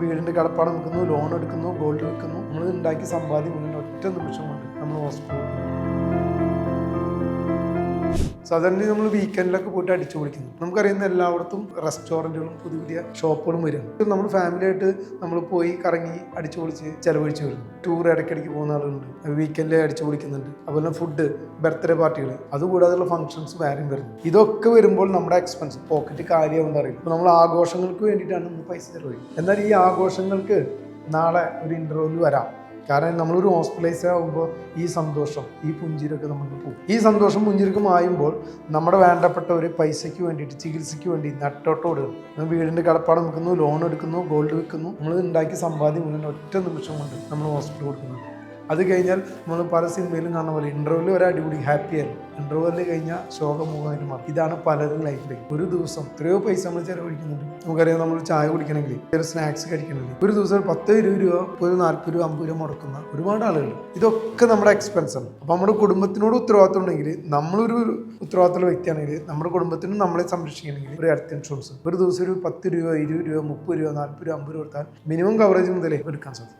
വീടിൻ്റെ കടപ്പാടം വെക്കുന്നു, ലോൺ എടുക്കുന്നു, ഗോൾഡ് വെക്കുന്നു. നമ്മൾ ഉണ്ടാക്കി സമ്പാദ്യം മുഴുവൻ ഒറ്റ നിമിഷം കൊണ്ട് നമ്മൾ ഹോസ്പിറ്റലിൽ. സാധാരണ നമ്മൾ വീക്കെൻഡിലൊക്കെ പോയിട്ട് അടിച്ചു പൊളിക്കുന്നു. നമുക്കറിയുന്ന എല്ലായിടത്തും റെസ്റ്റോറൻറ്റുകളും പുതിയ പുതിയ ഷോപ്പുകളും വരും. നമ്മൾ ഫാമിലിയായിട്ട് നമ്മൾ പോയി കറങ്ങി അടിച്ചു പൊളിച്ച് ചിലവഴിച്ച് വരുന്നു. ടൂർ ഇടയ്ക്കിടയ്ക്ക് പോകുന്ന ആളുകളുണ്ട്, വീക്കെൻഡിൽ അടിച്ചു പൊളിക്കുന്നുണ്ട്. അതുപോലെ ഫുഡ്, ബർത്ത്ഡേ പാർട്ടികൾ, അതുകൂടാതെയുള്ള ഫംഗ്ഷൻസ് വേറെയും വരുന്നു. ഇതൊക്കെ വരുമ്പോൾ നമ്മുടെ എക്സ്പെൻസ് പോക്കറ്റ് കാര്യമാണെന്ന് അറിയും. ഇപ്പോൾ നമ്മൾ ആഘോഷങ്ങൾക്ക് വേണ്ടിയിട്ടാണ് നമ്മൾ പൈസ ചിലവഴിക്കുന്നത്. എന്നാൽ ഈ ആഘോഷങ്ങൾക്ക് നാളെ ഒരു ഇൻ്റർവ്യൂവിൽ വരാം. കാരണം നമ്മളൊരു ഹോസ്പിറ്റലൈസ് ആകുമ്പോൾ ഈ സന്തോഷം, ഈ പുഞ്ചിരൊക്കെ നമുക്ക് പോകും. ഈ സന്തോഷം പുഞ്ചിരക്കും ആയുമ്പോൾ നമ്മുടെ വേണ്ടപ്പെട്ട ഒരു പൈസയ്ക്ക് വേണ്ടിയിട്ട്, ചികിത്സയ്ക്ക് വേണ്ടി നട്ടോട്ടോടുകയും വീടിൻ്റെ കടപ്പാടം വെക്കുന്നു, ലോൺ എടുക്കുന്നു, ഗോൾഡ് വെക്കുന്നു. നമ്മൾ ഉണ്ടാക്കി സമ്പാദ്യം മുഴുവൻ ഒറ്റ നിമിഷം കൊണ്ട് നമ്മൾ ഹോസ്പിറ്റലിൽ കൊടുക്കുന്നു. അത് കഴിഞ്ഞാൽ നമ്മൾ പല സിനിമയിലും കാണുന്ന പോലെ ഇൻ്റർവ്യൂവിൽ ഒരു അടിപൊളി ഹാപ്പിയായിരുന്നു, ഇൻ്റർവ്യൂവിൽ കഴിഞ്ഞാൽ ശോകമുഖമായിട്ട് മാറും. ഇതാണ് പലരും ലൈഫിൽ. ഒരു ദിവസം എത്രയോ പൈസ നമ്മൾ ചിലവഴിക്കുന്നുണ്ട്. നമുക്കറിയാം, നമ്മൾ ചായ കുടിക്കണമെങ്കിൽ, ഒരു സ്നാക്സ് കഴിക്കണമെങ്കിൽ ഒരു ദിവസം 10-20 രൂപ, ഒരു 40 രൂപ, 50 രൂപ മുടക്കുന്ന ഒരുപാട് ആളുകൾ. ഇതൊക്കെ നമ്മുടെ എക്സ്പെൻസാണ്. അപ്പോൾ നമ്മുടെ കുടുംബത്തിനോട് ഉത്തരവാദിത്വം ഉണ്ടെങ്കിൽ, നമ്മളൊരു ഉത്തരവാദിത്തമുള്ള വ്യക്തിയാണെങ്കിൽ, നമ്മുടെ കുടുംബത്തിനും നമ്മളെ സംരക്ഷിക്കണമെങ്കിൽ ഒരു ഹെൽത്ത് ഇൻഷുറൻസ് ഒരു ദിവസം ഒരു 10 രൂപ, 20 രൂപ, 30 രൂപ, 40 രൂപ, 50 രൂപ കൊടുത്താൽ മിനിമം കവറേജ് മുതലേ എടുക്കാൻ സാധിക്കും.